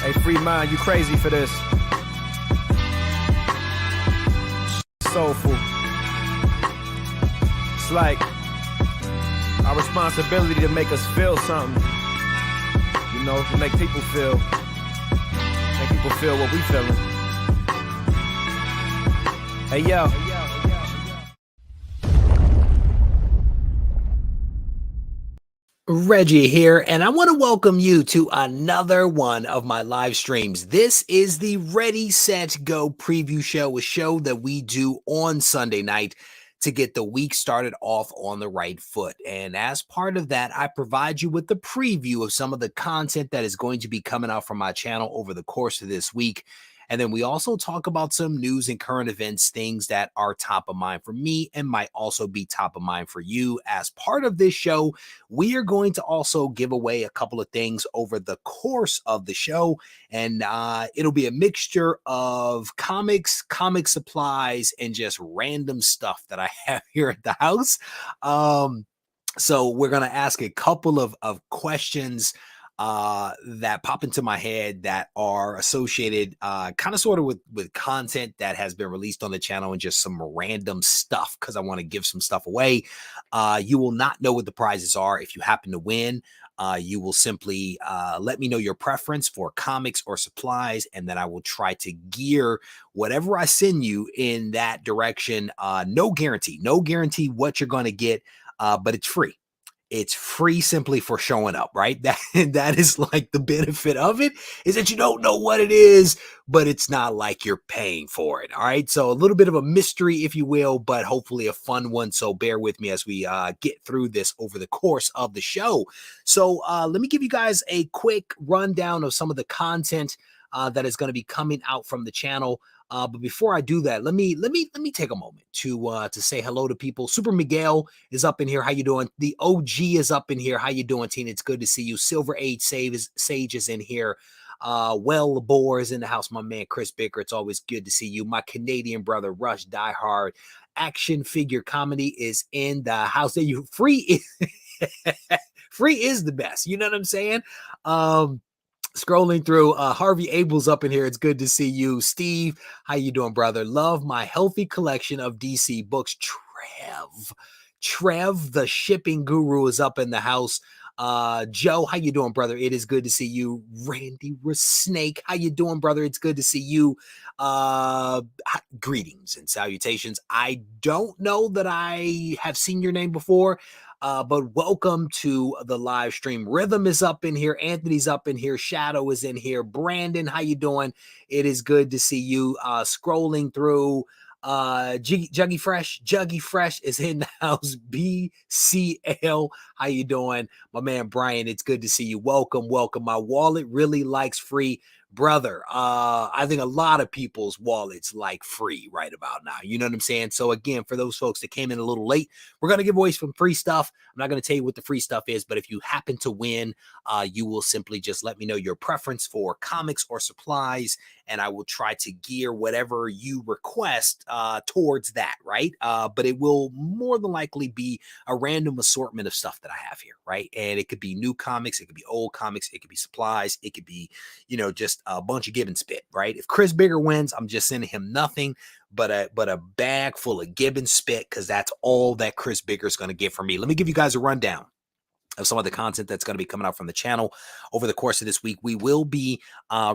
Hey, Free Mind, you crazy for this. Soulful. It's like our responsibility to make us feel something. You know, to make people feel what we feeling. Hey, yo. Reggie here, and I want to welcome you to another one of my live streams. This is the Ready, Set, Go preview show, a show that we do on Sunday night to get the week started off on the right foot. And as part of that, I provide you with the preview of some of the content that is going to be coming out from my channel over the course of this week. And then we also talk about some news and current events, things that are top of mind for me and might also be top of mind for you. As part of this show, we are going to also give away a couple of things over the course of the show. And it'll be a mixture of comics, comic supplies, and just random stuff that I have here at the house. So we're going to ask a couple of questions that pop into my head that are associated kind of sort of with content that has been released on the channel and just some random stuff because I want to give some stuff away. You will not know what the prizes are if you happen to win. You will simply let me know your preference for comics or supplies, and then I will try to gear whatever I send you in that direction. No guarantee what you're going to get, but it's free. It's free simply for showing up, right? That is like the benefit of it, is that you don't know what it is, but it's not like you're paying for it. All right. So a little bit of a mystery, if you will, but hopefully a fun one. So bear with me as we get through this over the course of the show. So let me give you guys a quick rundown of some of the content that is going to be coming out from the channel. But before I do that, let me take a moment to say hello to people. Super Miguel is up in here. How you doing? The OG is up in here. How you doing, Tina? It's good to see you. Silver Age Sage is in here. Well, Boar is in the house. My man Chris Bicker. It's always good to see you. My Canadian brother Rush Diehard Action Figure Comedy is in the house. That you free free is the best. You know what I'm saying? Scrolling through, Harvey Abel's up in here. It's good to see you. Steve, how you doing, brother? Love my healthy collection of DC books. Trev, the shipping guru, is up in the house. Joe, how you doing, brother? It is good to see you. Randy Snake, how you doing, brother? It's good to see you. Greetings and salutations. I don't know that I have seen your name before. But welcome to the live stream. Rhythm is up in here. Anthony's up in here. Shadow is in here. Brandon, how you doing? It is good to see you. Scrolling through, Juggy Fresh is in the house. BCL, how you doing? My man Brian, it's good to see you. Welcome. My wallet really likes free. Brother, I think a lot of people's wallets like free right about now. You know what I'm saying? So again, for those folks that came in a little late, we're going to give away some free stuff. I'm not going to tell you what the free stuff is, but if you happen to win, you will simply just let me know your preference for comics or supplies, and I will try to gear whatever you request towards that, right? But it will more than likely be a random assortment of stuff that I have here, right? And it could be new comics, it could be old comics, it could be supplies, it could be, you know, just a bunch of give and spit, right? If Chris Bigger wins, I'm just sending him nothing but a bag full of give and spit, because that's all that Chris Bigger is going to get from me. Let me give you guys a rundown of some of the content that's going to be coming out from the channel over the course of this week. We will be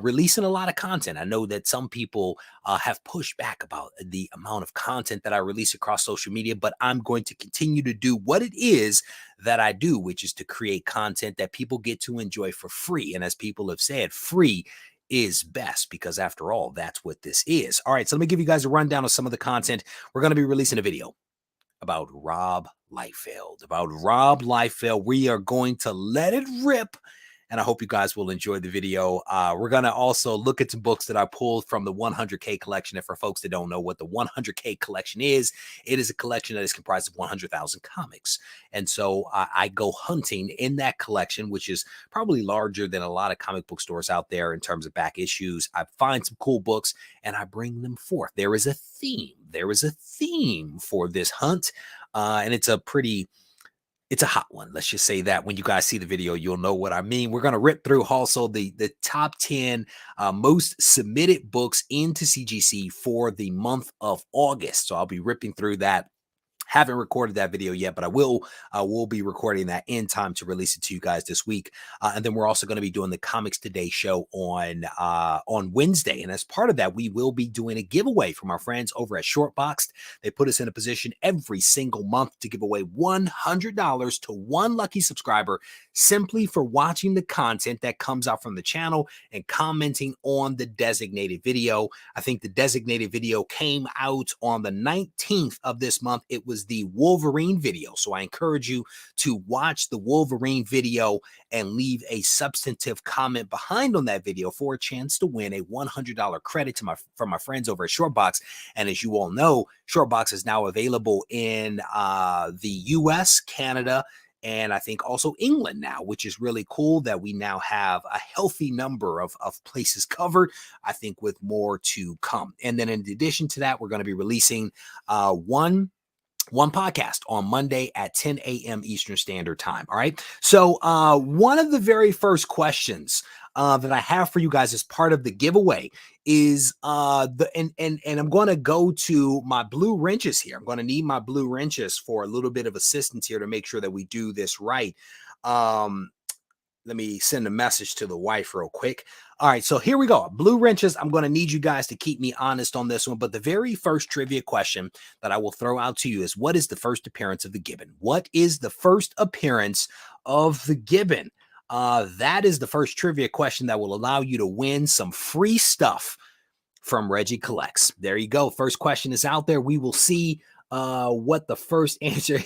releasing a lot of content. I know that some people have pushed back about the amount of content that I release across social media, but I'm going to continue to do what it is that I do, which is to create content that people get to enjoy for free. And as people have said, free is best, because after all, that's what this is. All right, so let me give you guys a rundown of some of the content. We're going to be releasing a video about Rob Liefeld. We are going to let it rip, and I hope you guys will enjoy the video. We're going to also look at some books that I pulled from the 100K collection. And for folks that don't know what the 100K collection is, it is a collection that is comprised of 100,000 comics. And so I go hunting in that collection, which is probably larger than a lot of comic book stores out there in terms of back issues. I find some cool books and I bring them forth. There is a theme for this hunt. And it's a pretty It's a hot one. Let's just say that when you guys see the video, you'll know what I mean. We're going to rip through also the top 10 most submitted books into CGC for the month of August. So I'll be ripping through that. Haven't recorded that video yet, but I will be recording that in time to release it to you guys this week. And then we're also going to be doing the Comics Today show on Wednesday. And as part of that, we will be doing a giveaway from our friends over at Shortboxed. They put us in a position every single month to give away $100 to one lucky subscriber simply for watching the content that comes out from the channel and commenting on the designated video. I think the designated video came out on the 19th of this month. It was the Wolverine video. So I encourage you to watch the Wolverine video and leave a substantive comment behind on that video for a chance to win a $100 credit from my friends over at Shortbox. And as you all know, Shortbox is now available in the US, Canada, and I think also England now, which is really cool that we now have a healthy number of places covered, I think with more to come. And then in addition to that, we're going to be releasing one podcast on Monday at 10 a.m. Eastern Standard Time. All right. So one of the very first questions that I have for you guys as part of the giveaway is and I'm going to go to my blue wrenches here. I'm going to need my blue wrenches for a little bit of assistance here to make sure that we do this right. Let me send a message to the wife real quick. All right, so here we go. Blue wrenches. I'm going to need you guys to keep me honest on this one. But the very first trivia question that I will throw out to you is, what is the first appearance of the Gibbon? What is the first appearance of the Gibbon? That is the first trivia question that will allow you to win some free stuff from Regie Collects. There you go. First question is out there. We will see what the first answer.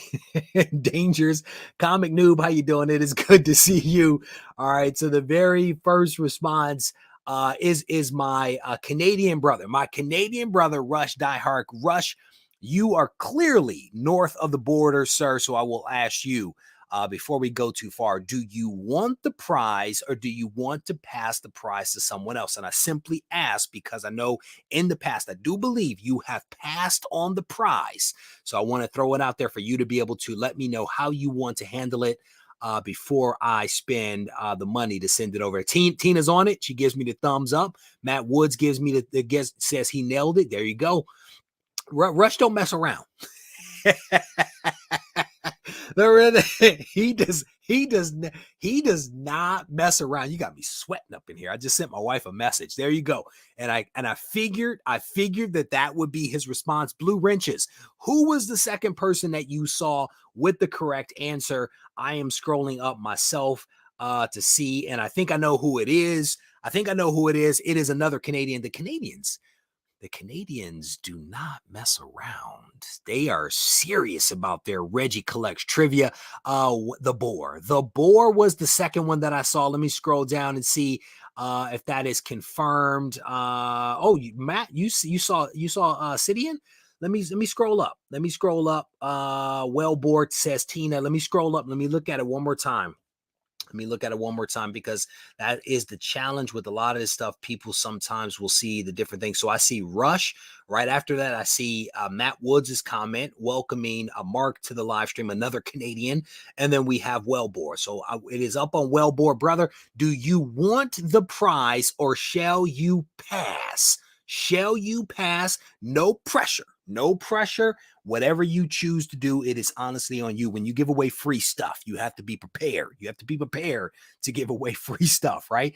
Dangers Comic Noob, how you doing? It is good to see you. All right, so the very first response is my Canadian brother, Rush Diehard. Rush, you are clearly north of the border, sir, so I will ask you, before we go too far, do you want the prize or do you want to pass the prize to someone else? And I simply ask because I know in the past, I do believe you have passed on the prize. So I want to throw it out there for you to be able to let me know how you want to handle it before I spend the money to send it over. Tina's on it. She gives me the thumbs up. Matt Woods gives me the guess, says he nailed it. There you go. Rush don't mess around. He does not mess around. You got me sweating up in here. I just sent my wife a message. There you go. And I figured that would be his response. Blue wrenches. Who was the second person that you saw with the correct answer? I am scrolling up myself to see, and I think I know who it is. It is another Canadian. The Canadians do not mess around. They are serious about their Regie Collects trivia. The Boar was the second one that I saw. Let me scroll down and see if that is confirmed. Matt, you saw Sidian? Let me scroll up. Well bored, says Tina. Let me scroll up. Let me look at it one more time. Because that is the challenge with a lot of this stuff. People sometimes will see the different things. So I see Rush. Right after that, I see Matt Woods' comment welcoming Mark to the live stream, another Canadian. And then we have Wellbore. So it is up on Wellbore. Brother, do you want the prize or shall you pass? No pressure. Whatever you choose to do, it is honestly on you. When you give away free stuff, you have to be prepared. To give away free stuff, right?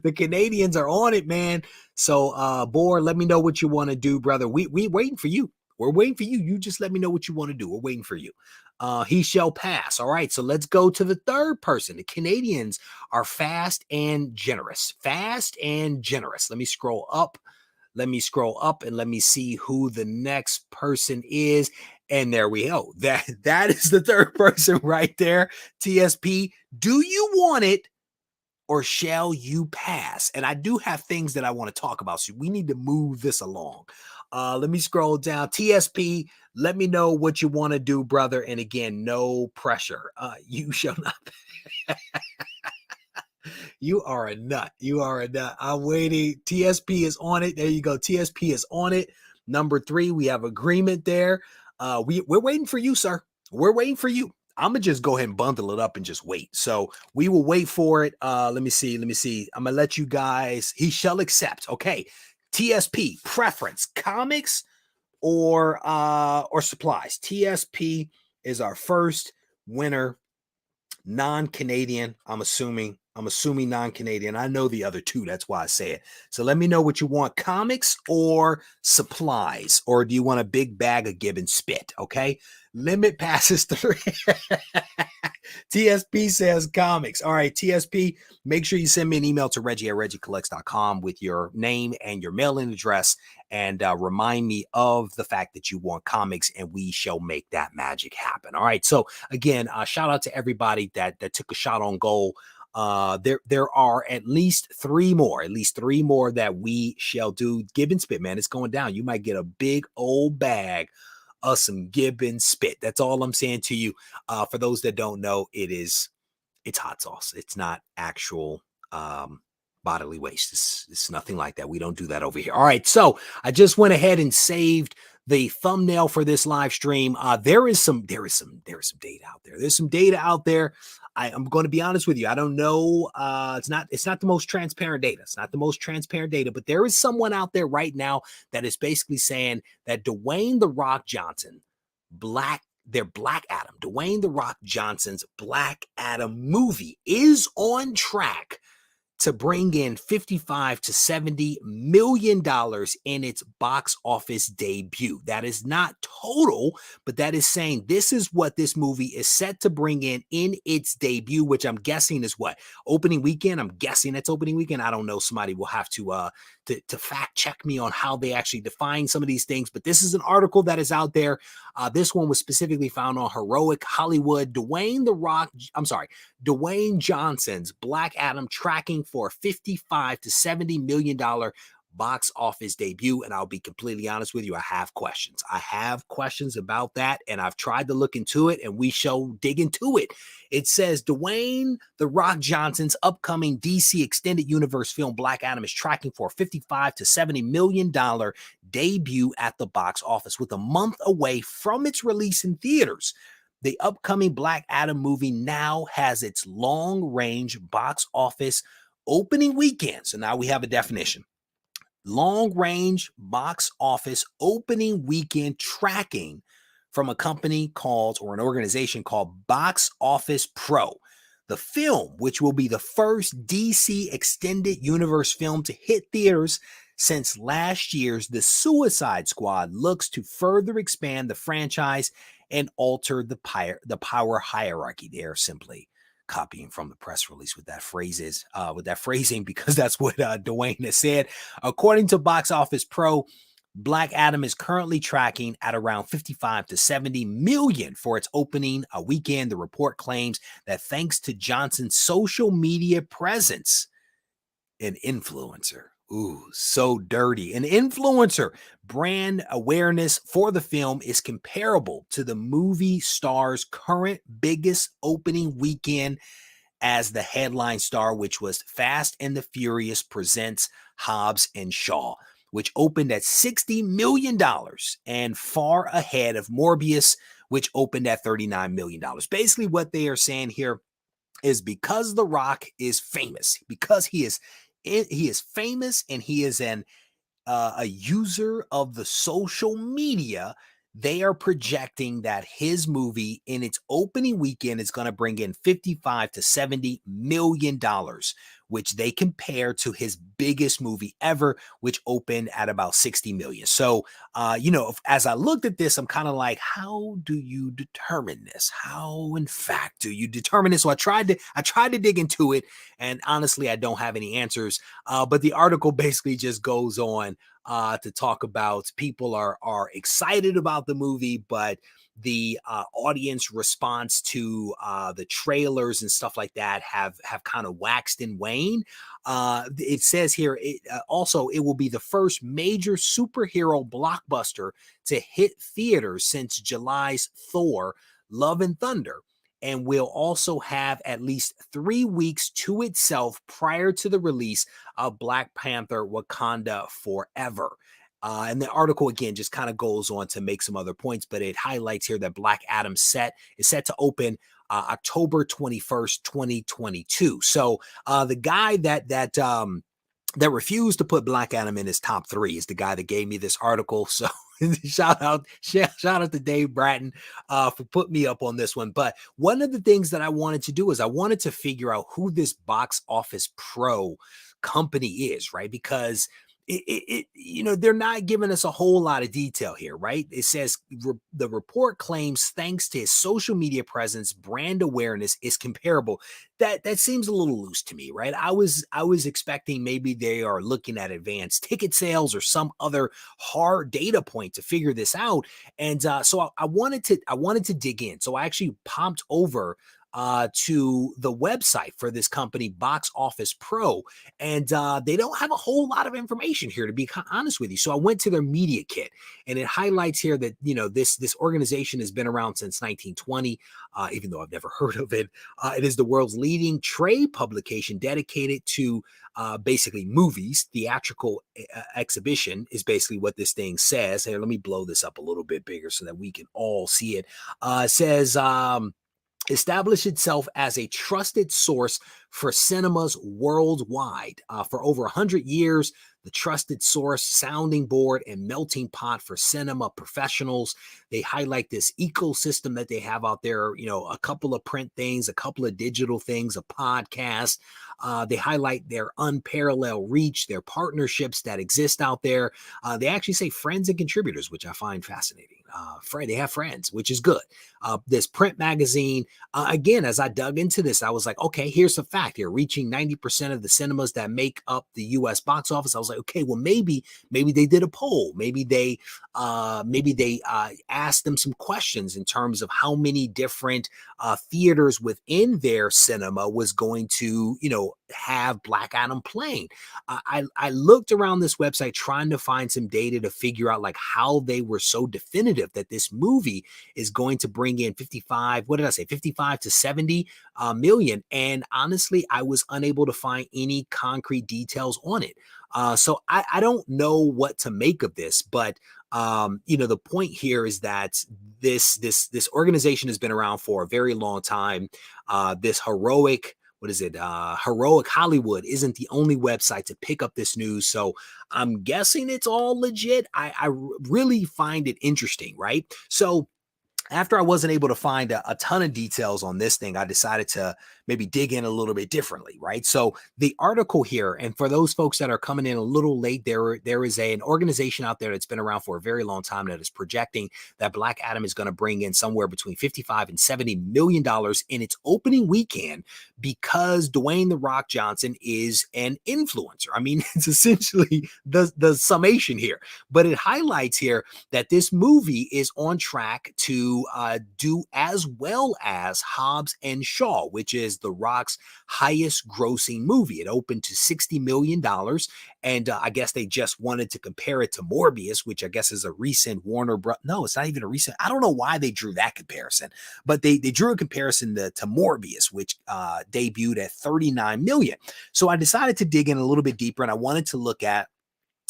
The Canadians are on it, man. So, Boar, let me know what you want to do, brother. We waiting for you. We're waiting for you. You just let me know what you want to do. We're waiting for you. He shall pass. All right, so let's go to the third person. The Canadians are fast and generous. Let me scroll up. And let me see who the next person is. And there we go. That is the third person right there. TSP, do you want it or shall you pass? And I do have things that I want to talk about, so we need to move this along. Let me scroll down. TSP, let me know what you want to do, brother. And again, no pressure. You shall not. You are a nut. I'm waiting. TSP is on it. There you go. TSP is on it. Number 3, we have agreement there. we're waiting for you, sir. We're waiting for you. I'm gonna just go ahead and bundle it up and just wait. So we will wait for it. Let me see. I'm gonna let you guys. He shall accept. Okay. TSP preference: comics or supplies. TSP is our first winner. Non-Canadian. I'm assuming non-Canadian. I know the other two. That's why I say it. So let me know what you want: comics or supplies, or do you want a big bag of Gibbon spit? Okay. Limit passes through. TSP says comics. All right, TSP, make sure you send me an email to Regie@ReggieCollects.com with your name and your mailing address, and remind me of the fact that you want comics, and we shall make that magic happen. All right. So again, shout out to everybody that took a shot on goal. There are at least three more that we shall do. Gibbon spit, man, it's going down. You might get a big old bag of some Gibbon spit. That's all I'm saying to you. For those that don't know, it's hot sauce. It's not actual bodily waste. It's nothing like that. We don't do that over here. All right. So I just went ahead and saved the thumbnail for this live stream. There is some data out there. There's some data out there. I'm going to be honest with you. I don't know. It's not the most transparent data. It's not the most transparent data, but there is someone out there right now that is basically saying that Dwayne "The Rock" Johnson, Black Adam, Dwayne "The Rock" Johnson's Black Adam movie is on track to bring in $55 to $70 million in its box office debut. That is not total, but that is saying this is what this movie is set to bring in its debut, which I'm guessing is what? Opening weekend? I'm guessing it's opening weekend. I don't know. Somebody will have to fact check me on how they actually define some of these things, but this is an article that is out there. This one was specifically found on Heroic Hollywood. Dwayne Johnson's Black Adam tracking for $55 to $70 million box office debut. And I'll be completely honest with you, I have questions. About that, and I've tried to look into it, and we shall dig into it. It says Dwayne "The Rock" Johnson's upcoming DC Extended Universe film Black Adam is tracking for $55 to $70 million debut at the box office, with a month away from its release in theaters. The upcoming Black Adam movie now has its long-range box office opening weekend. So now we have a definition. Long-range box office opening weekend tracking from a company called, or an organization called, Box Office Pro. The film, which will be the first DC Extended Universe film to hit theaters since last year's The Suicide Squad, looks to further expand the franchise and alter the power hierarchy. They're simply copying from the press release with that phrasing, because that's what Dwayne has said. According to Box Office Pro, Black Adam is currently tracking at around $55 to $70 million for its opening weekend. The report claims that thanks to Johnson's social media presence, an influencer. Ooh, so dirty. An influencer brand awareness for the film is comparable to the movie star's current biggest opening weekend as the headline star, which was Fast and the Furious Presents Hobbs and Shaw, which opened at $60 million and far ahead of Morbius, which opened at $39 million. Basically, what they are saying here is because The Rock is famous, because he is famous, and he is a user of the social media, they are projecting that his movie in its opening weekend is going to bring in $55 to $70 million, which they compare to his biggest movie ever, which opened at about $60 million. So, as I looked at this, I'm kind of like, how do you determine this? How, in fact, do you determine this? So I tried to dig into it, and honestly, I don't have any answers. But the article basically just goes on to talk about people are excited about the movie, but the audience response to the trailers and stuff like that have kind of waxed and waned. It says here, it will be the first major superhero blockbuster to hit theaters since July's Thor: Love and Thunder, and will also have at least 3 weeks to itself prior to the release of Black Panther: Wakanda Forever. And the article again just kind of goes on to make some other points, but it highlights here that Black Adam is set to open October 21st, 2022. So the guy that refused to put Black Adam in his top 3 is the guy that gave me this article. So shout out to Dave Bratton for putting me up on this one. But one of the things that I wanted to do is I wanted to figure out who this Box Office Pro company is, right? Because they're not giving us a whole lot of detail here, right? It says the report claims thanks to his social media presence, brand awareness is comparable. That seems a little loose to me, right? I was expecting maybe they are looking at advanced ticket sales or some other hard data point to figure this out. And so I wanted to dig in. So I actually popped over to the website for this company, Box Office Pro, and they don't have a whole lot of information here, to be honest with you. So I went to their media kit, and it highlights here that this organization has been around since 1920, even though I've never heard of it. It is the world's leading trade publication dedicated to basically movies. Theatrical exhibition is basically what this thing says. Here, let me blow this up a little bit bigger so that we can all see it. It says established itself as a trusted source for cinemas worldwide. For over 100 years, the trusted source, sounding board, and melting pot for cinema professionals. They highlight this ecosystem that they have out there, a couple of print things, a couple of digital things, a podcast. They highlight their unparalleled reach, their partnerships that exist out there. They actually say friends and contributors, which I find fascinating. They have friends, which is good. This print magazine, again, as I dug into this, I was like, okay, here's the fact here, reaching 90% of the cinemas that make up the U.S. box office. I was like, okay, well, maybe they did a poll. Maybe they asked them some questions in terms of how many different theaters within their cinema was going to, have Black Adam playing. I looked around this website trying to find some data to figure out like how they were so definitive that this movie is going to bring in 55 to 70 million. And honestly, I was unable to find any concrete details on it. So I don't know what to make of this, but the point here is that this organization has been around for a very long time. This heroic Hollywood isn't the only website to pick up this news. So I'm guessing it's all legit. I really find it interesting, right? So after I wasn't able to find a ton of details on this thing, I decided to maybe dig in a little bit differently, right? So the article here, and for those folks that are coming in a little late, there is an organization out there that's been around for a very long time that is projecting that Black Adam is going to bring in somewhere between 55 and 70 million dollars in its opening weekend because Dwayne "The Rock" Johnson is an influencer. I mean, it's essentially the summation here, but it highlights here that this movie is on track to do as well as Hobbs and Shaw, which is The Rock's highest grossing movie. It opened to $60 million. And I guess they just wanted to compare it to Morbius, which I guess is a recent Warner Bros. No, it's not even a recent. I don't know why they drew that comparison, but they drew a comparison to Morbius, which debuted at 39 million. So I decided to dig in a little bit deeper, and I wanted to look at,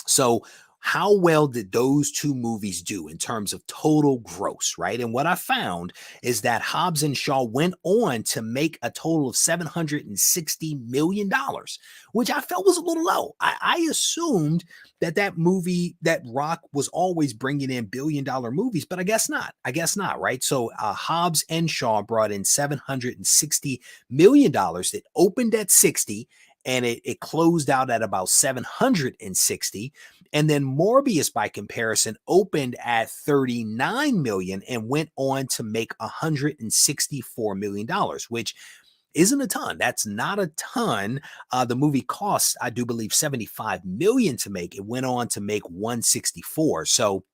so how well did those two movies do in terms of total gross, right? And what I found is that Hobbs and Shaw went on to make a total of $760 million, which I felt was a little low. I assumed that movie, that Rock was always bringing in billion-dollar movies, but I guess not. Right? So Hobbs and Shaw brought in $760 million. It opened at 60, and it closed out at about 760. And then Morbius, by comparison, opened at 39 million and went on to make $164 million, which isn't a ton. That's not a ton. The movie cost, I do believe, 75 million to make. It went on to make 164. So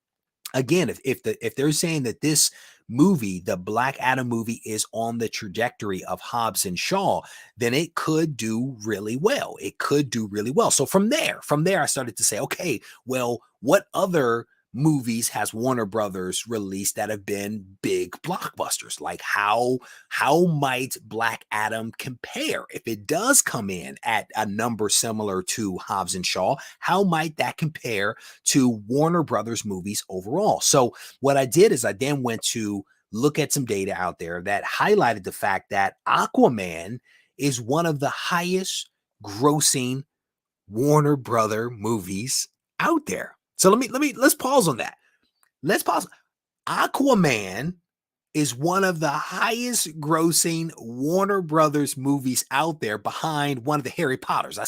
again, if they're saying that this movie, the Black Adam movie, is on the trajectory of Hobbs and Shaw, then it could do really well. So from there, I started to say, okay, well, what other movies has Warner Brothers released that have been big blockbusters? Like how might Black Adam compare if it does come in at a number similar to Hobbs and Shaw? How might that compare to Warner Brothers movies overall? So what I did is I then went to look at some data out there that highlighted the fact that Aquaman is one of the highest grossing Warner Brother movies out there. So let's pause on that. Let's pause. Aquaman is one of the highest grossing Warner Brothers movies out there, behind one of the Harry Potters.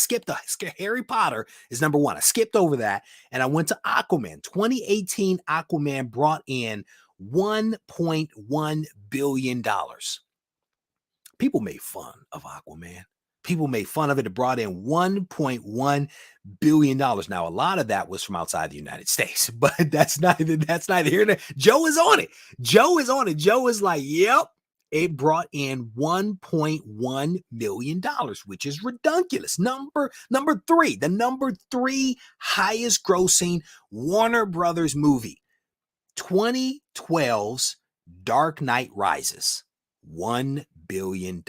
Harry Potter is number one. I skipped over that and I went to Aquaman. 2018 Aquaman brought in $1.1 billion. People made fun of Aquaman. People made fun of it. It brought in $1.1 billion. Now, a lot of that was from outside the United States, but that's neither here nor there. Joe is on it. Joe is like, yep, it brought in $1.1 million, which is ridiculous. Number three, the number three highest grossing Warner Brothers movie, 2012's Dark Knight Rises, $1 billion.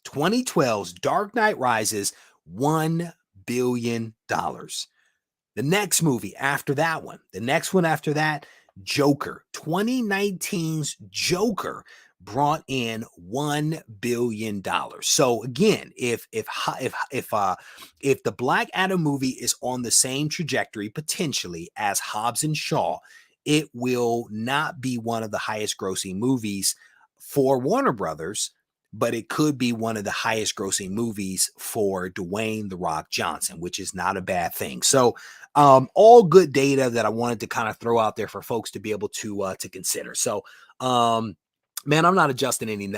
2012's Dark Knight Rises, $1 billion. The next movie after that one, the next one after that, Joker. 2019's Joker brought in $1 billion. So again, if the Black Adam movie is on the same trajectory potentially as Hobbs and Shaw, it will not be one of the highest grossing movies for Warner Brothers, but it could be one of the highest grossing movies for Dwayne "The Rock" Johnson, which is not a bad thing. So all good data that I wanted to kind of throw out there for folks to be able to consider. So man, I'm not adjusting nothing.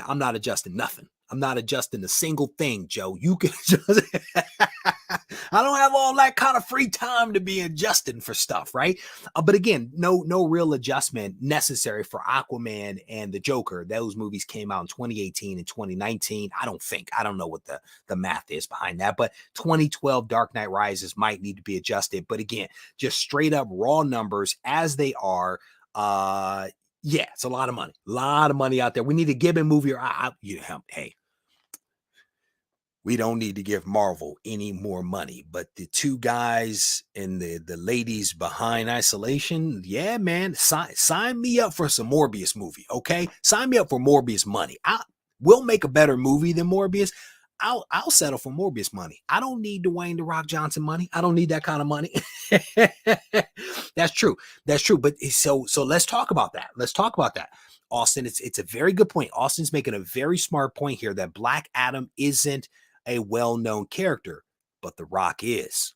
I'm not adjusting a single thing, Joe. You can just I don't have all that kind of free time to be adjusting for stuff, right? But again, no real adjustment necessary for Aquaman and the Joker. Those movies came out in 2018 and 2019. I don't know what the math is behind that, but 2012 Dark Knight Rises might need to be adjusted. But again, just straight up raw numbers as they are, yeah, it's a lot of money out there. We need to give a movie, or hey, we don't need to give Marvel any more money, but the two guys and the ladies behind Isolation, yeah, man, sign me up for some Morbius movie, okay? Sign me up for Morbius money. We'll make a better movie than Morbius. I'll settle for Morbius money. I don't need Dwayne "The Rock" Johnson money. I don't need that kind of money. That's true. But so let's talk about that. Austin, it's a very good point. Austin's making a very smart point here that Black Adam isn't a well-known character, but The Rock is.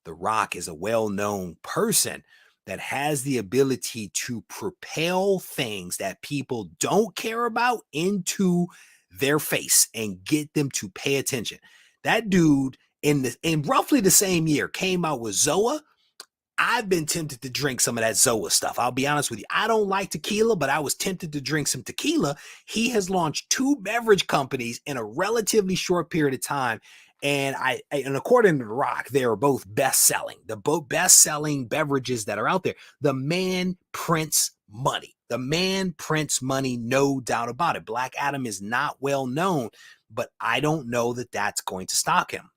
The Rock is a well-known person that has the ability to propel things that people don't care about into their face and get them to pay attention. That dude in roughly the same year came out with Zoa. I've been tempted to drink some of that Zoa stuff. I'll be honest with you. I don't like tequila, but I was tempted to drink some tequila. He has launched 2 beverage companies in a relatively short period of time. And according to The Rock, they are both best-selling. The both best-selling beverages that are out there. The man prints money. No doubt about it. Black Adam is not well known, but I don't know that that's going to stop him.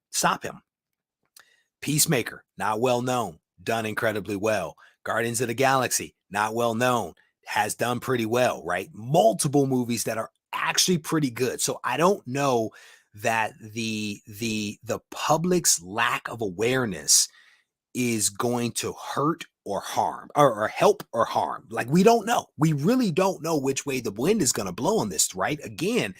Peacemaker, not well known, done incredibly well. Guardians of the Galaxy, not well known, has done pretty well, right? Multiple movies that are actually pretty good. So I don't know that the public's lack of awareness is going to hurt or harm, or help or harm. Like, we don't know. We really don't know which way the wind is going to blow on this, right? Again,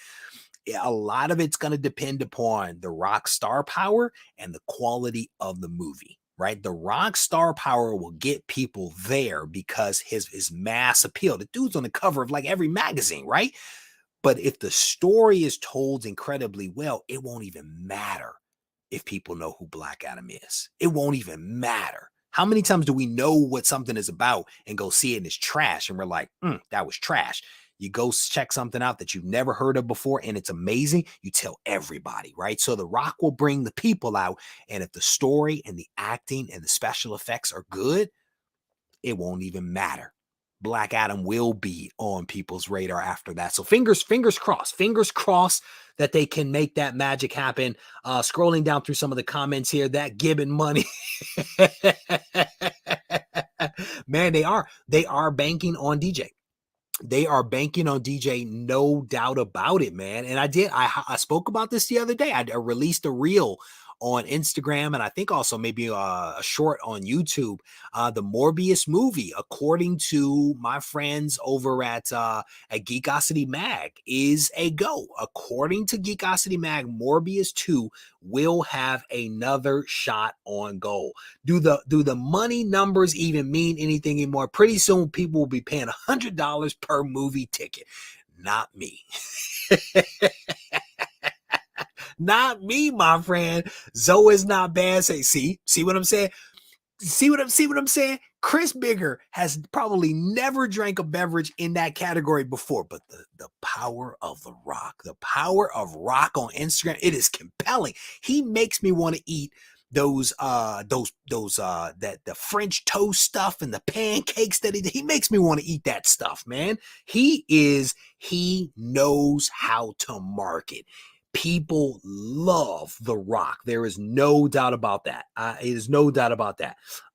a lot of it's going to depend upon the Rock star power and the quality of the movie, right? The Rock star power will get people there because his mass appeal. The dude's on the cover of like every magazine, right? But if the story is told incredibly well, it won't even matter if people know who Black Adam is. It won't even matter. How many times do we know what something is about and go see it and it's trash and we're like, that was trash? You go check something out that you've never heard of before and it's amazing, you tell everybody, right? So The Rock will bring the people out, and if the story and the acting and the special effects are good, it won't even matter. Black Adam will be on people's radar after that. So fingers crossed that they can make that magic happen. Scrolling down through some of the comments here, that Gibbon money. Man, they are banking on DJ. They are banking on DJ, no doubt about it, man. And I spoke about this the other day. I released a reel on Instagram, and I think also maybe a short on YouTube. The Morbius movie, according to my friends over at Geekosity Mag, is a go. According to Geekosity Mag, Morbius 2 will have another shot on goal. Do the money numbers even mean anything anymore? Pretty soon people will be paying $100 per movie ticket. Not me. Not me, my friend. Zoe's not bad. See what I'm saying? See what I'm saying? Chris Bigger has probably never drank a beverage in that category before, but the power of the Rock, the power of Rock on Instagram, it is compelling. He makes me want to eat the French toast stuff and the pancakes that he makes me want to eat that stuff, man. He knows how to market. People love The Rock. There is no doubt about that.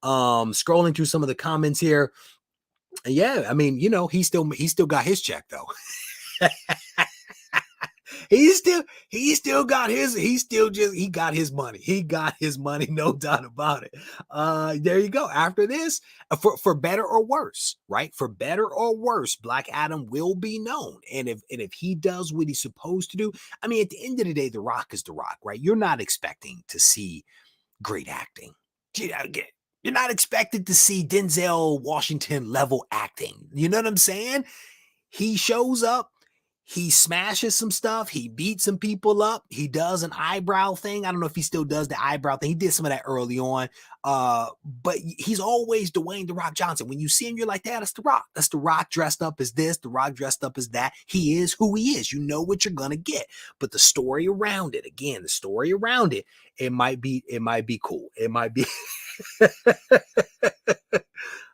Scrolling through some of the comments here. Yeah, I mean, he still got his check though. He got his money. He got his money, no doubt about it. There you go. After this, for better or worse, right? For better or worse, Black Adam will be known. And if he does what he's supposed to do, I mean, at the end of the day, The Rock is The Rock, right? You're not expecting to see great acting. You're not expected to see Denzel Washington level acting. You know what I'm saying? He shows up. He smashes some stuff. He beats some people up. He does an eyebrow thing. I don't know if he still does the eyebrow thing. He did some of that early on. But he's always Dwayne The Rock Johnson. When you see him, you're like, that's The Rock. That's The Rock dressed up as this. The Rock dressed up as that. He is who he is. You know what you're going to get. But the story around it, again, it might be cool. It might be.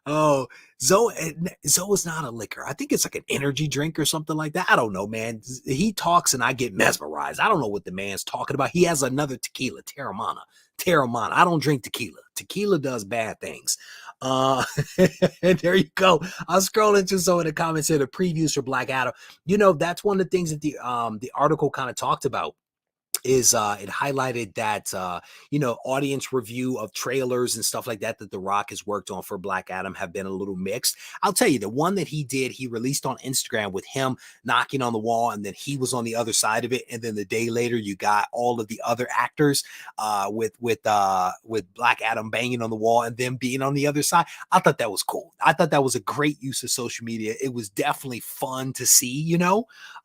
Oh, Zoe's not a liquor. I think it's like an energy drink or something like that. I don't know, man. He talks and I get mesmerized. I don't know what the man's talking about. He has another tequila, Terramana. I don't drink tequila. Tequila does bad things. There you go. I'll scroll into some of the comments here, the previews for Black Adam. That's one of the things that the article kind of talked about. Is it highlighted that audience review of trailers and stuff like that The Rock has worked on for Black Adam have been a little mixed. I'll tell you, the one that he released on Instagram with him knocking on the wall, and then he was on the other side of it, and then the day later you got all of the other actors with Black Adam banging on the wall and then being on the other side. I thought that was cool. I thought that was a great use of social media. It was definitely fun to see.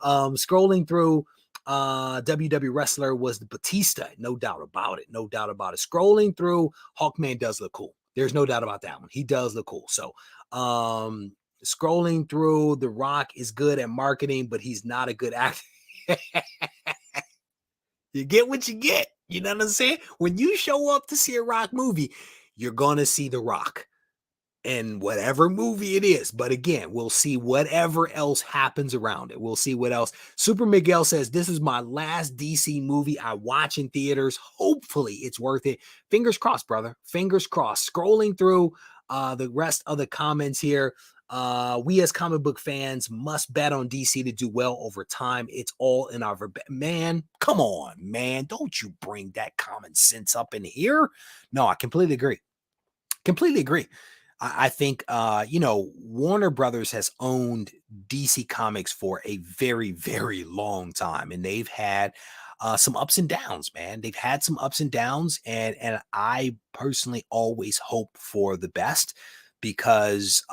Scrolling through. WWE wrestler was the Batista, no doubt about it. Scrolling through, Hawkman does look cool. There's no doubt about that one. He does look cool. So scrolling through, The Rock is good at marketing, but he's not a good actor. You get what you get. You know what I'm saying? When you show up to see a Rock movie, you're gonna see The Rock in whatever movie it is. But again, we'll see whatever else happens around it. We'll see what else. Super Miguel says, this is my last DC movie I watch in theaters. Hopefully it's worth it. Fingers crossed, brother. Fingers crossed. Scrolling through the rest of the comments here. We as comic book fans must bet on DC to do well over time. It's all in our man. Come on, man. Don't you bring that common sense up in here. No, I completely agree. I think, Warner Brothers has owned DC Comics for a very, very long time, and they've had some ups and downs, man. They've had some ups and downs, and I personally always hope for the best because,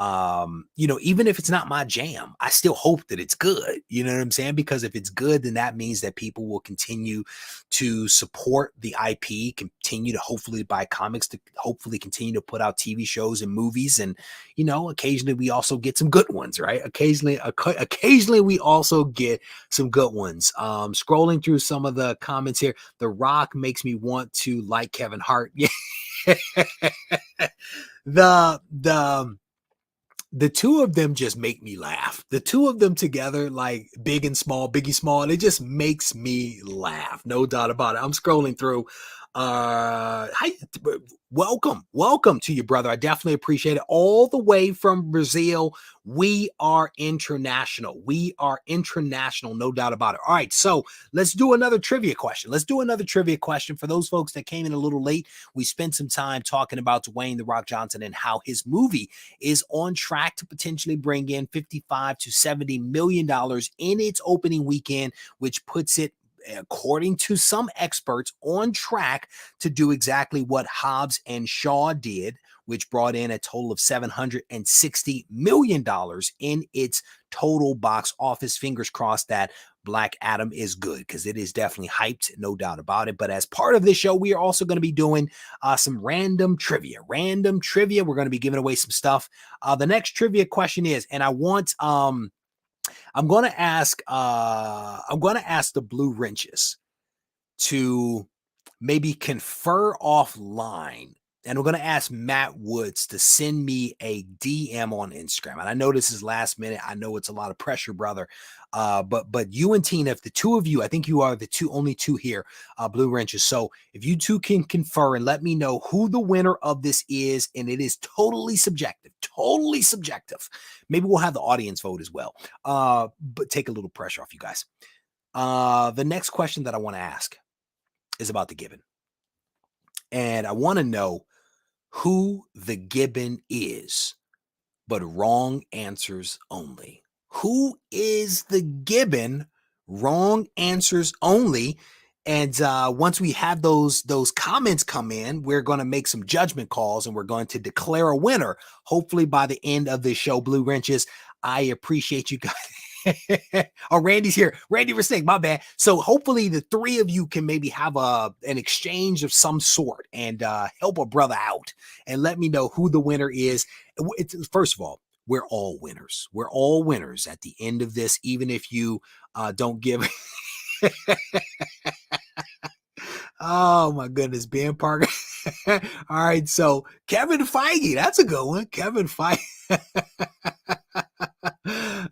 even if it's not my jam, I still hope that it's good. You know what I'm saying? Because if it's good, then that means that people will continue to support the IP, continue to hopefully buy comics, to hopefully continue to put out TV shows and movies. And, occasionally we also get some good ones, right? Occasionally we also get some good ones. Scrolling through some of the comments here, The Rock makes me want to like Kevin Hart. Yeah. The the two of them just make me laugh. The two of them together, like Big and Small, Biggie Small, it just makes me laugh. No doubt about it. I'm scrolling through. Hi, welcome to you, brother. I definitely appreciate it. All the way from Brazil. We are international. We are international, no doubt about it. All right, so let's do another trivia question. Let's do another trivia question for those folks that came in a little late. We spent some time talking about Dwayne "The Rock" Johnson and how his movie is on track to potentially bring in $55 to $70 million in its opening weekend, which puts it, according to some experts, on track to do exactly what Hobbs and Shaw did, which brought in a total of $760 million in its total box office. Fingers crossed that Black Adam is good, because it is definitely hyped, no doubt about it. But as part of this show, we are also going to be doing some random trivia. We're going to be giving away some stuff. The next trivia question is, and I want I'm going to ask the Blue Wrenches to maybe confer offline. And we're going to ask Matt Woods to send me a DM on Instagram. And I know this is last minute. I know it's a lot of pressure, brother. But you and Tina, if the two of you, I think you are the only two here, Blue Wrenches. So if you two can confer and let me know who the winner of this is, and it is totally subjective. Maybe we'll have the audience vote as well. But take a little pressure off you guys. The next question that I want to ask is about the Gibbon. And I want to know who the Gibbon is, but wrong answers only. Who is the Gibbon? Wrong answers only. And once we have those comments come in, we're going to make some judgment calls, and we're going to declare a winner, hopefully by the end of this show. Blue Wrenches, I appreciate you guys. Oh, Randy's here. Randy Resnick, my bad. So hopefully the three of you can maybe have an exchange of some sort and help a brother out and let me know who the winner is. First of all, we're all winners. We're all winners at the end of this, even if you don't give. Oh my goodness, Ben Parker. All right, so Kevin Feige, that's a good one. Kevin Feige.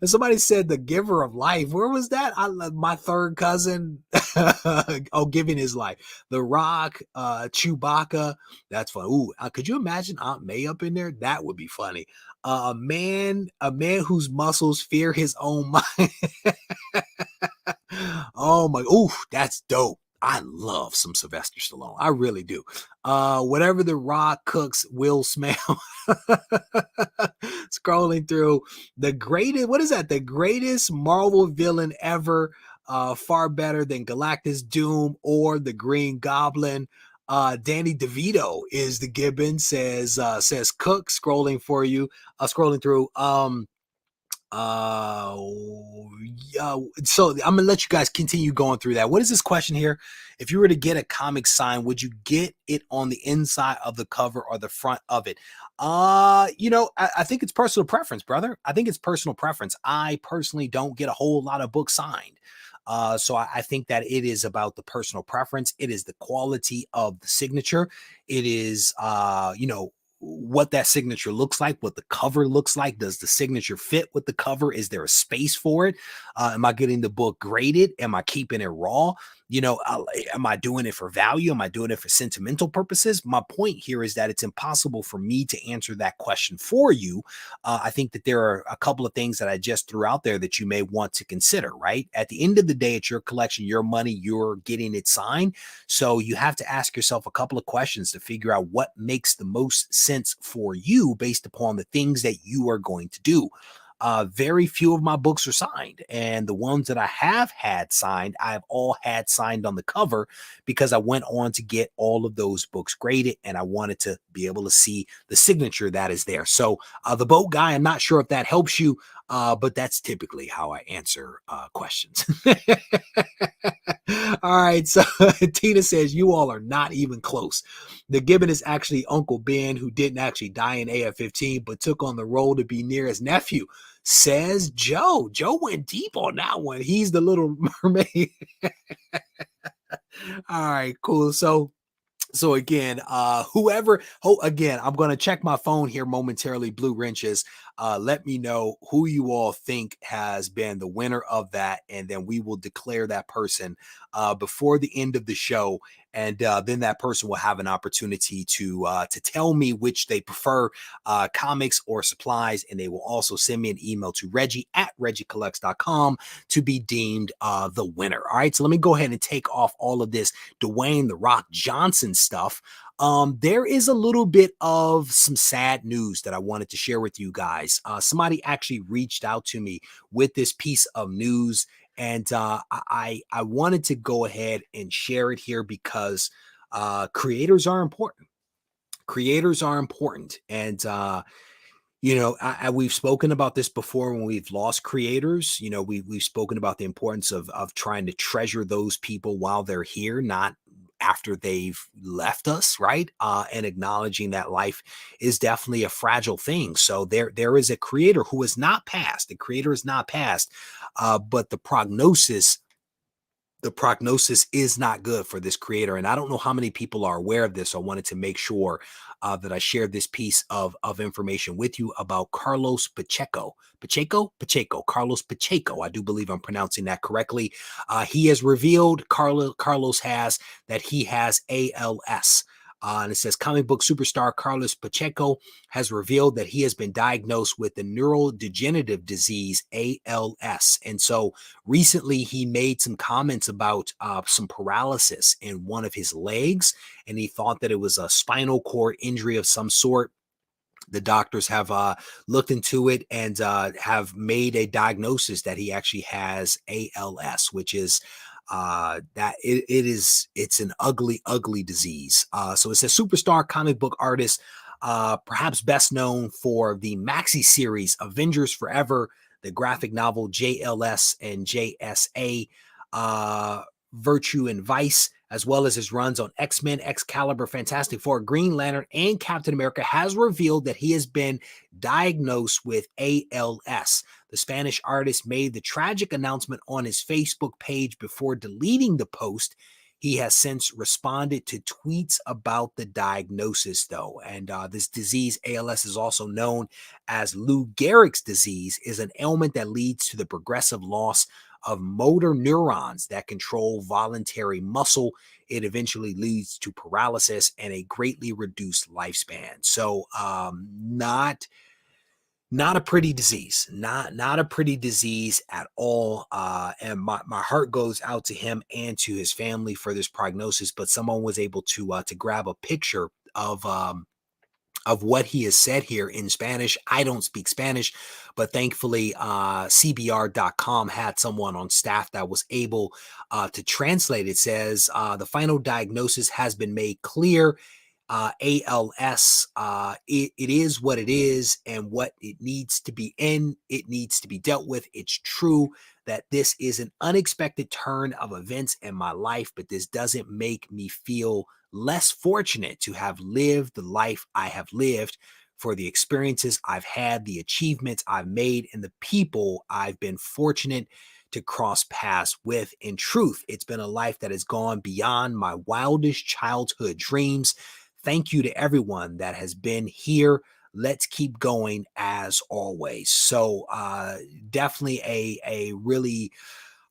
Somebody said the giver of life. Where was that? My third cousin. Giving his life. The Rock, Chewbacca. That's fun. Ooh, could you imagine Aunt May up in there? That would be funny. A man whose muscles fear his own mind. Oh my, ooh, that's dope. I love some Sylvester Stallone. I really do. Whatever The Rock cooks will smell. Scrolling through the greatest, what is that? The greatest Marvel villain ever. Far better than Galactus, Doom, or the Green Goblin. Danny DeVito is the Gibbon, says Cook. Scrolling for you. Scrolling through. So I'm gonna let you guys continue going through that. What is this question here? If you were to get a comic sign, would you get it on the inside of the cover or the front of it? I think it's personal preference, brother. I think it's personal preference. I personally don't get a whole lot of books signed. So I think that it is about the personal preference. It is the quality of the signature. It is, what that signature looks like, what the cover looks like. Does the signature fit with the cover? Is there a space for it? Am I getting the book graded? Am I keeping it raw? Am I doing it for value? Am I doing it for sentimental purposes? My point here is that it's impossible for me to answer that question for you. I think that there are a couple of things that I just threw out there that you may want to consider, right? At the end of the day, it's your collection, your money, you're getting it signed. So you have to ask yourself a couple of questions to figure out what makes the most sense for you based upon the things that you are going to do. Very few of my books are signed, and the ones that I have had signed, I've all had signed on the cover because I went on to get all of those books graded, and I wanted to be able to see the signature that is there. So the boat guy, I'm not sure if that helps you, but that's typically how I answer questions. All right, so Tina says you all are not even close. The Gibbon is actually Uncle Ben, who didn't actually die in AF-15, but took on the role to be near his nephew, says Joe. Joe went deep on that one. He's the Little Mermaid. All right, cool. So again, again, I'm going to check my phone here momentarily, Blue Wrenches. Let me know who you all think has been the winner of that, and then we will declare that person before the end of the show. And then that person will have an opportunity to tell me which they prefer, comics or supplies, and they will also send me an email to Regie@RegieCollects.com to be deemed the winner. All right, so let me go ahead and take off all of this Dwayne "The Rock" Johnson stuff. There is a little bit of some sad news that I wanted to share with you guys. Somebody actually reached out to me with this piece of news, and I wanted to go ahead and share it here because creators are important. Creators are important, and we've spoken about this before when we've lost creators. We've spoken about the importance of trying to treasure those people while they're here, not after they've left us, right? And acknowledging that life is definitely a fragile thing. So there is a creator who is not passed. The creator is not passed, but the prognosis is not good for this creator. And I don't know how many people are aware of this. So I wanted to make sure that I shared this piece of information with you about Carlos Pacheco. Carlos Pacheco. I do believe I'm pronouncing that correctly. He has revealed, Carlos has, that he has ALS. And it says comic book superstar Carlos Pacheco has revealed that he has been diagnosed with the neurodegenerative disease ALS. And so recently he made some comments about some paralysis in one of his legs, and he thought that it was a spinal cord injury of some sort. The doctors have looked into it and have made a diagnosis that he actually has ALS, which is it's an ugly disease. So it says superstar comic book artist, perhaps best known for the maxi series Avengers Forever, the graphic novel JLS and JSA, Virtue and Vice, as well as his runs on X-Men, Excalibur, Fantastic Four, Green Lantern, and Captain America, has revealed that he has been diagnosed with ALS. The Spanish artist made the tragic announcement on his Facebook page before deleting the post. He has since responded to tweets about the diagnosis, though. And this disease, ALS, is also known as Lou Gehrig's disease, is an ailment that leads to the progressive loss of motor neurons that control voluntary muscle. It eventually leads to paralysis and a greatly reduced lifespan. So not a pretty disease, not a pretty disease at all. And my heart goes out to him and to his family for this prognosis. But someone was able to grab a picture of what he has said here in Spanish. I don't speak Spanish, but thankfully CBR.com had someone on staff that was able to translate. It says the final diagnosis has been made clear. ALS, it is what it is, and what it needs to be it needs to be dealt with. It's true that this is an unexpected turn of events in my life, but this doesn't make me feel less fortunate to have lived the life I have lived, for the experiences I've had, the achievements I've made, and the people I've been fortunate to cross paths with. In truth, it's been a life that has gone beyond my wildest childhood dreams. Thank you to everyone that has been here. Let's keep going as always. So definitely a really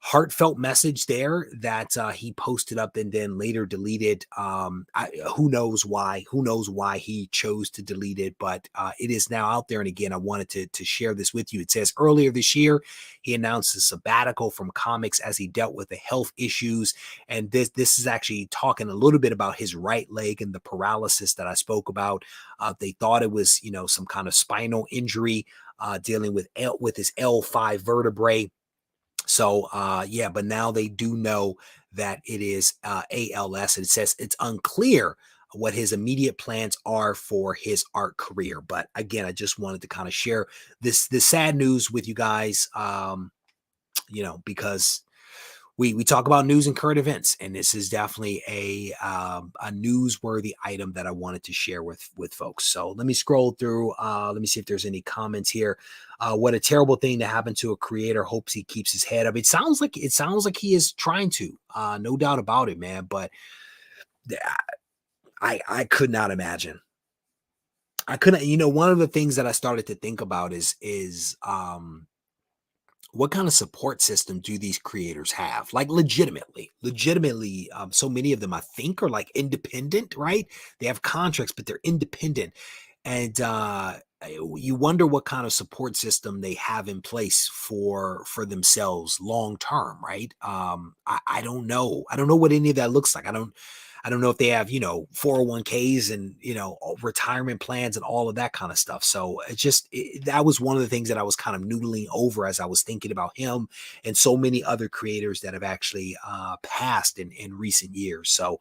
heartfelt message there that he posted up and then later deleted. Who knows why he chose to delete it, but it is now out there. And again, I wanted to share this with you. It says earlier this year, he announced a sabbatical from comics as he dealt with the health issues. And this is actually talking a little bit about his right leg and the paralysis that I spoke about. They thought it was, some kind of spinal injury, dealing with his L5 vertebrae. So, but now they do know that it is ALS. And it says it's unclear what his immediate plans are for his art career. But again, I just wanted to kind of share this sad news with you guys, because we talk about news and current events, and this is definitely a newsworthy item that I wanted to share with folks. So let me scroll through. Let me see if there's any comments here. What a terrible thing to happen to a creator. Hopes he keeps his head up. It sounds like he is trying to. No doubt about it, man. But I could not imagine. I couldn't, one of the things that I started to think about is what kind of support system do these creators have? Like legitimately, so many of them I think are like independent, right? They have contracts, but they're independent. And you wonder what kind of support system they have in place for themselves long term, right? I don't know. I don't know what any of that looks like. I don't know if they have, 401ks and, retirement plans and all of that kind of stuff. So that was one of the things that I was kind of noodling over as I was thinking about him and so many other creators that have actually passed in recent years. So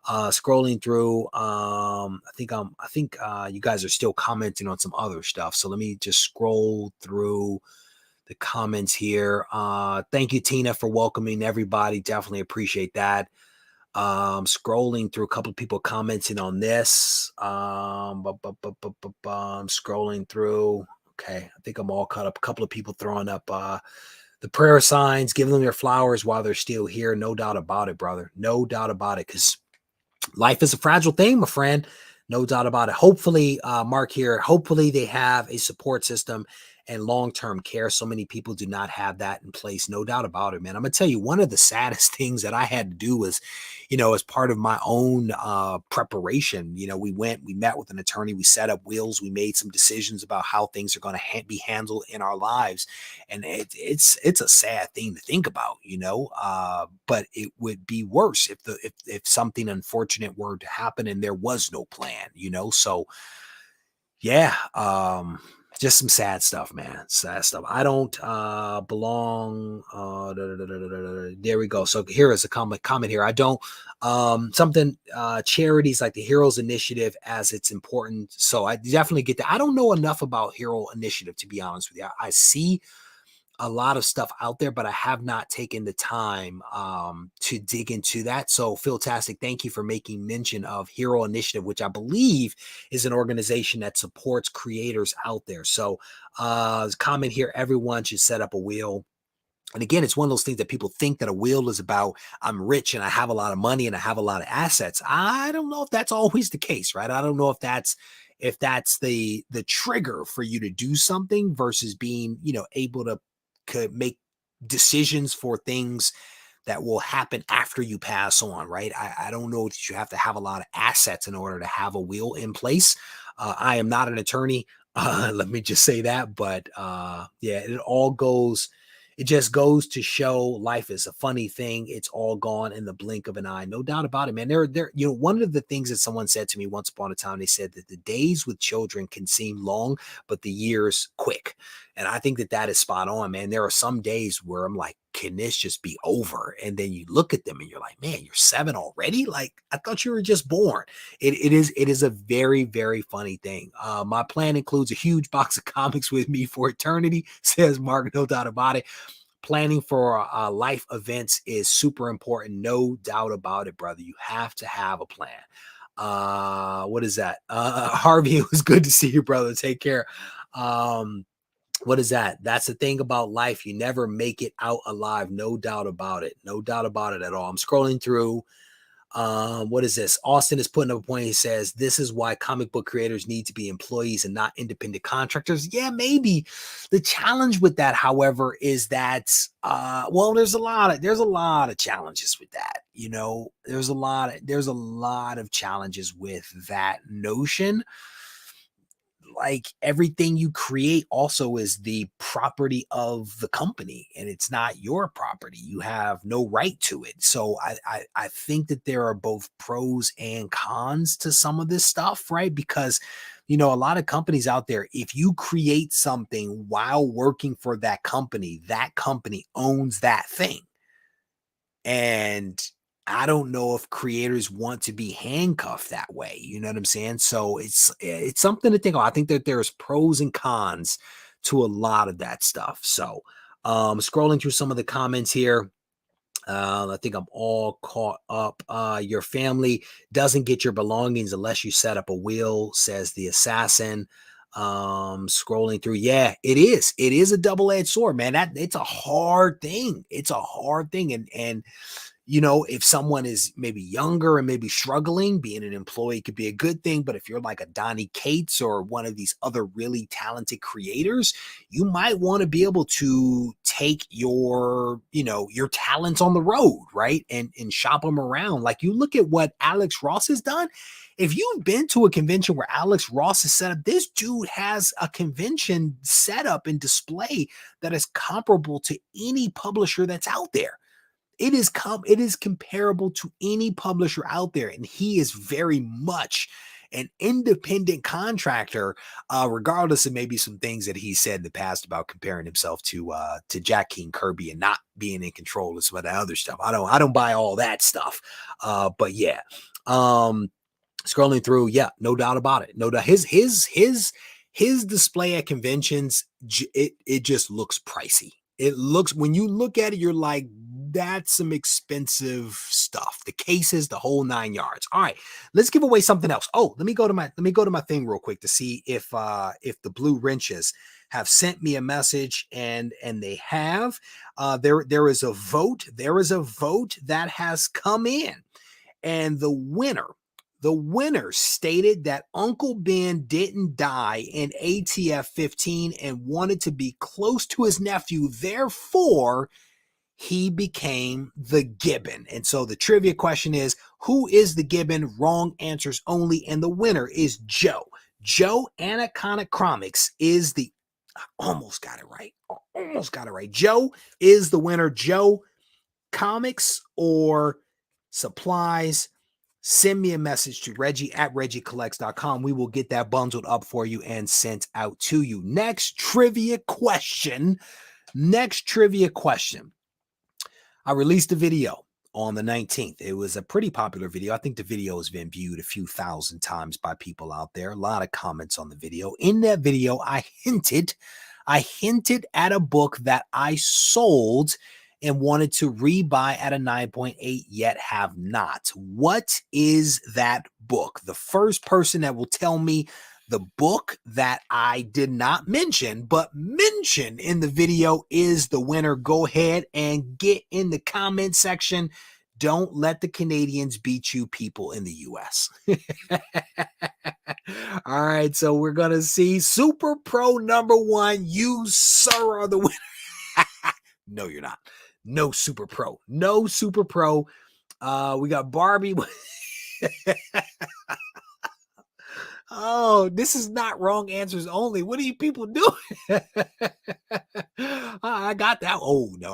scrolling through, I think you guys are still commenting on some other stuff. So let me just scroll through the comments here. Thank you, Tina, for welcoming everybody. Definitely appreciate that. Scrolling through a couple of people commenting on this. Scrolling through. Okay, I think I'm all caught up. A couple of people throwing up the prayer signs, giving them their flowers while they're still here. No doubt about it, brother. No doubt about it. Because life is a fragile thing, my friend. No doubt about it. Hopefully, Mark here, hopefully they have a support system and long-term care. So many people do not have that in place. No doubt about it, man. I'm going to tell you, one of the saddest things that I had to do was, as part of my own preparation, we met with an attorney, we set up wills, we made some decisions about how things are going to be handled in our lives. And it's a sad thing to think about, but it would be worse if something unfortunate were to happen and there was no plan, so yeah, just some sad stuff, man. Sad stuff. I don't belong. There we go. So here is a comment here. I don't something charities like the Heroes Initiative as it's important. So I definitely get that. I don't know enough about Hero Initiative, to be honest with you. I see a lot of stuff out there, but I have not taken the time to dig into that. So Philtastic, thank you for making mention of Hero Initiative, which I believe is an organization that supports creators out there. So comment here, everyone should set up a wheel. And again, it's one of those things that people think that a will is about, I'm rich and I have a lot of money and I have a lot of assets. I don't know if that's always the case, right? I don't know if that's the trigger for you to do something versus being, able to could make decisions for things that will happen after you pass on, right? I don't know that you have to have a lot of assets in order to have a will in place. I am not an attorney. Let me just say that. But yeah, it just goes to show life is a funny thing. It's all gone in the blink of an eye. No doubt about it, man. One of the things that someone said to me once upon a time, they said that the days with children can seem long, but the years quick. And I think that is spot on, man. There are some days where I'm like, can this just be over? And then you look at them and you're like, man, you're 7 already? Like, I thought you were just born. It is a very, very funny thing. My plan includes a huge box of comics with me for eternity, says Mark, no doubt about it. Planning for life events is super important. No doubt about it, brother. You have to have a plan. What is that? Harvey, it was good to see you, brother. Take care. What is that? That's the thing about life. You never make it out alive. No doubt about it. No doubt about it at all. I'm scrolling through. What is this? Austin is putting up a point. He says, this is why comic book creators need to be employees and not independent contractors. Yeah, maybe. The challenge with that, however, is that, there's a lot of challenges with that. There's a lot of challenges with that notion. Like everything you create also is the property of the company and it's not your property. You have no right to it. So I think that there are both pros and cons to some of this stuff, right? Because, a lot of companies out there, if you create something while working for that company owns that thing. And I don't know if creators want to be handcuffed that way. You know what I'm saying? So it's something to think about. I think that there's pros and cons to a lot of that stuff. So scrolling through some of the comments here. I think I'm all caught up. Your family doesn't get your belongings unless you set up a will, says the assassin. Scrolling through. Yeah, it is a double-edged sword, man. It's a hard thing. It's a hard thing. And You know, if someone is maybe younger and maybe struggling, being an employee could be a good thing. But if you're like a Donnie Cates or one of these other really talented creators, you might want to be able to take your, you know, your talents on the road, right? And shop them around. Like you look at what Alex Ross has done. If you've been to a convention where Alex Ross is set up, this dude has a convention setup and display that is comparable to any publisher that's out there. It is comparable to any publisher out there, and he is very much an independent contractor, regardless of maybe some things that he said in the past about comparing himself to Jack King Kirby and not being in control of some of that other stuff. I don't buy all that stuff. But yeah. Scrolling through, yeah, no doubt about it. No doubt. His display at conventions, it just looks pricey. It looks, when you look at it, you're like, that's some expensive stuff. The cases, the whole 9 yards. All right, let's give away something else. Oh, let me go to my thing real quick to see if the Blue Wrenches have sent me a message, and they have. There is a vote. There is a vote that has come in, and the winner stated that Uncle Ben didn't die in ATF 15 and wanted to be close to his nephew. Therefore, he became the Gibbon. And so the trivia question is, who is the Gibbon? Wrong answers only. And the winner is Joe. Joe Anaconda Comics is the, I almost got it right. Joe is the winner. Joe, comics or supplies, send me a message to Regie at RegieCollects.com. We will get that bundled up for you and sent out to you. Next trivia question. I released a video on the 19th. It was a pretty popular video. I think the video has been viewed a few thousand times by people out there. A lot of comments on the video. In that video, I hinted at a book that I sold and wanted to rebuy at a 9.8, yet have not. What is that book? The first person that will tell me the book that I did not mention, but mention in the video, is the winner. Go ahead and get in the comment section. Don't let the Canadians beat you, people in the US. All right, so we're going to see Super Pro number 1. You, sir, are the winner. No, you're not. No Super Pro. No Super Pro. We got Barbie. Oh, this is not wrong answers only. What are you people doing? I got that. Oh, no,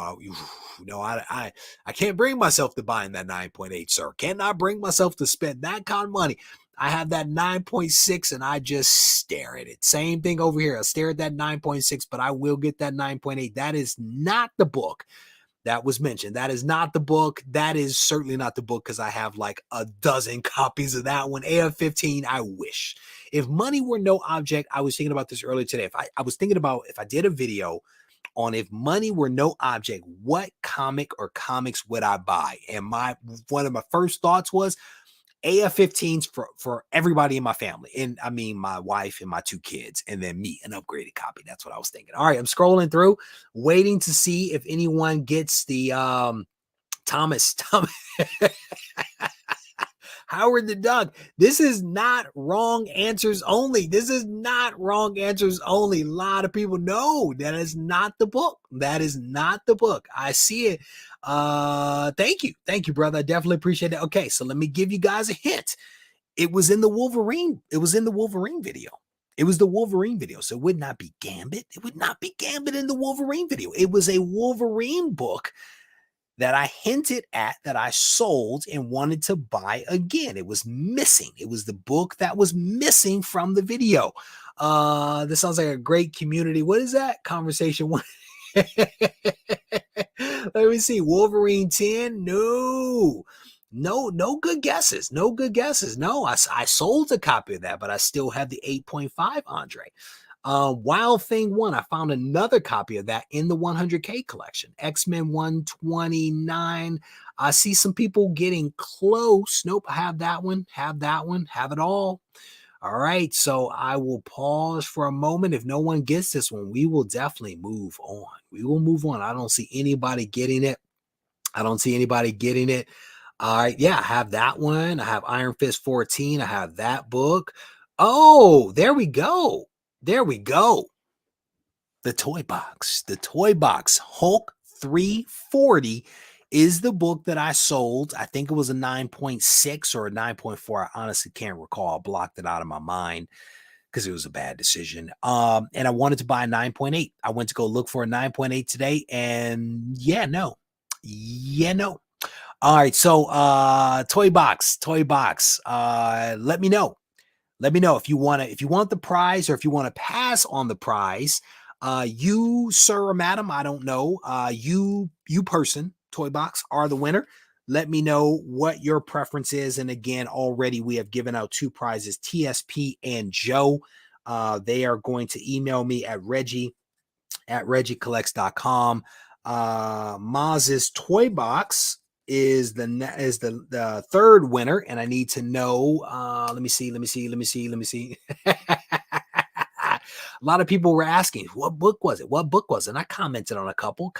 I can't bring myself to buying that 9.8, sir. Cannot bring myself to spend that kind of money. I have that 9.6 and I just stare at it. Same thing over here. I stare at that 9.6, but I will get that 9.8. That is not the book that was mentioned. That is not the book. That is certainly not the book, because I have like a dozen copies of that one. AF-15, I wish. If money were no object, I was thinking about this earlier today. I was thinking about if I did a video on if money were no object, what comic or comics would I buy? And one of my first thoughts was AF-15s for everybody in my family. And I mean, my wife and my 2 kids, and then me, an upgraded copy. That's what I was thinking. All right, I'm scrolling through, waiting to see if anyone gets the Thomas Howard the Duck. This is not wrong answers only. This is not wrong answers only. A lot of people know that is not the book. That is not the book. I see it. Thank you, brother. I definitely appreciate it. Okay, so let me give you guys a hint. It was in the Wolverine. It was in the Wolverine video. It was the Wolverine video. So it would not be Gambit. It would not be Gambit in the Wolverine video. It was a Wolverine book that I hinted at, that I sold and wanted to buy again. It was missing. It was the book that was missing from the video. This sounds like a great community. What is that? Conversation one. Let me see. Wolverine 10. No good guesses. No good guesses. No, I sold a copy of that, but I still have the 8.5 Andre. Wild Thing 1, I found another copy of that in the 100K collection. X-Men 129. I see some people getting close. Nope, I have that one. Have it all. All right, so I will pause for a moment. If no one gets this one, we will definitely move on. We will move on. I don't see anybody getting it. I don't see anybody getting it. All right. Yeah, I have that one. I have Iron Fist 14. I have that book. Oh, there we go. There we go. The toy box. The toy box. Hulk 340 is the book that I sold. I think it was a 9.6 or a 9.4. I honestly can't recall. I blocked it out of my mind because it was a bad decision. And I wanted to buy a 9.8. I went to go look for a 9.8 today, and yeah, no. Yeah, no. All right, so toy box. Let me know. Let me know if you want the prize or if you want to pass on the prize. You, sir or madam, I don't know. You person, toy box, are the winner. Let me know what your preference is. And again, already we have given out 2 prizes, TSP and Joe. They are going to email me at reggie@reggiecollects.com. Maz's toy box is the third winner, and I need to know. Let me see. A lot of people were asking, what book was it? What book was it? And I commented on a couple.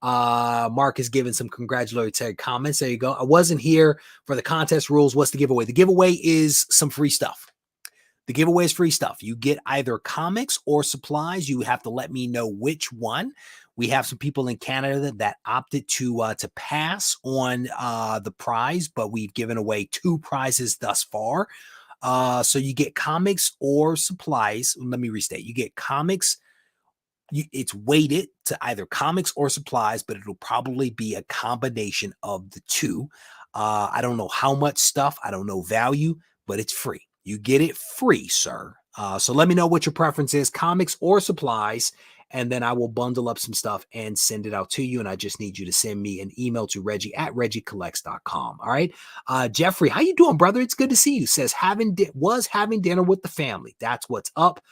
Mark is giving some congratulatory comments. There you go. I wasn't here for the contest rules. What's the giveaway? The giveaway is some free stuff. The giveaway is free stuff. You get either comics or supplies. You have to let me know which one. We have some people in Canada that opted to pass on the prize, but we've given away 2 prizes thus far. So you get comics or supplies. Let me restate. You get comics. It's weighted to either comics or supplies, but it'll probably be a combination of the 2. I don't know how much stuff. I don't know value, but it's free. You get it free, sir. So let me know what your preference is, comics or supplies, and then I will bundle up some stuff and send it out to you. And I just need you to send me an email to Regie@reggiecollects.com. All right. Jeffrey, how you doing, brother? It's good to see you. Says having dinner with the family. That's what's up.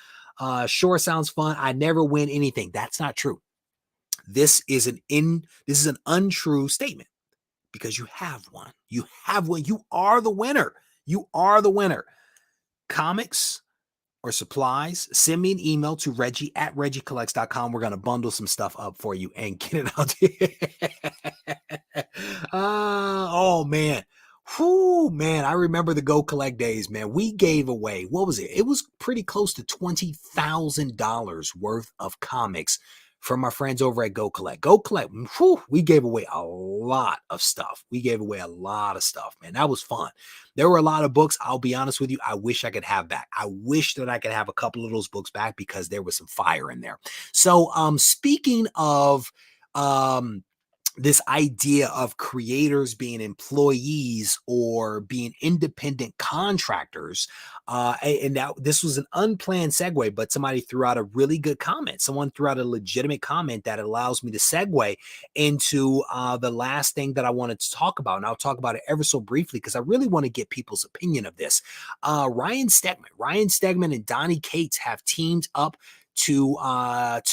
Sure sounds fun. I never win anything. That's not true. This is an untrue statement because you have one. You have one. You are the winner. You are the winner. Comics or supplies, send me an email to Regie@reggiecollects.com. We're going to bundle some stuff up for you and get it out to you. Oh, man. Whoo, man, I remember the Go Collect days, man. We gave away, what was it? It was pretty close to $20,000 worth of comics from our friends over at Go Collect. Go Collect, whew, we gave away a lot of stuff. Man. That was fun. There were a lot of books. I'll be honest with you. I wish I could have back. I wish that I could have a couple of those books back because there was some fire in there. So, speaking of, this idea of creators being employees or being independent contractors. And now this was an unplanned segue, but somebody threw out a really good comment. Someone threw out a legitimate comment that allows me to segue into the last thing that I wanted to talk about. And I'll talk about it ever so briefly because I really want to get people's opinion of this. Ryan Stegman and Donnie Cates have teamed up to